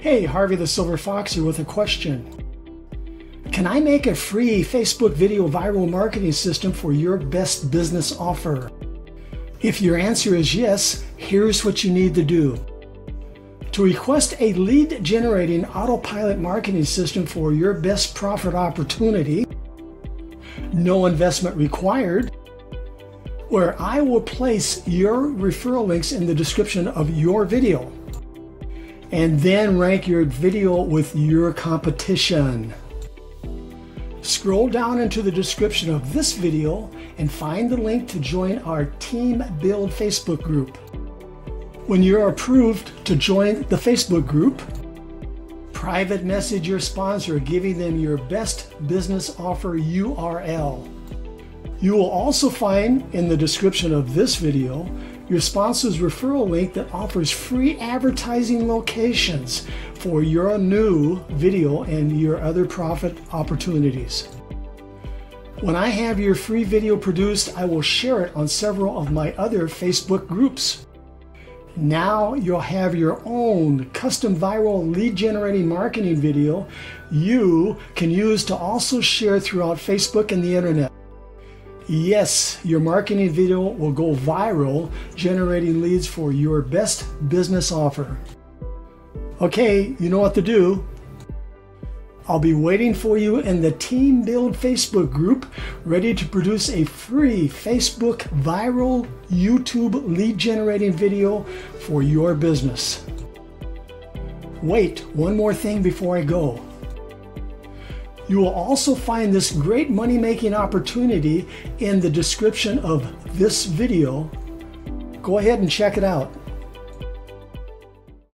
Hey, Harvey the Silver Fox here with a question. Can I make a free Facebook video viral marketing system for your best business offer? If your answer is yes, here's what you need to do. To request a lead generating autopilot marketing system for your best profit opportunity, no investment required, where I will place your referral links in the description of your video, and then rank your video with your competition. Scroll down into the description of this video and find the link to join our Team Build Facebook group. When you're approved to join the Facebook group, private message your sponsor giving them your best business offer URL. You will also find in the description of this video your sponsor's referral link that offers free advertising locations for your new video and your other profit opportunities. When I have your free video produced, I will share it on several of my other Facebook groups. Now you'll have your own custom viral lead generating marketing video you can use to also share throughout Facebook and the internet. Yes, your marketing video will go viral, generating leads for your best business offer. Okay, you know what to do. I'll be waiting for you in the Team Build Facebook group, ready to produce a free Facebook viral YouTube lead generating video for your business. Wait, one more thing before I go. You will also find this great money-making opportunity in the description of this video. Go ahead and check it out.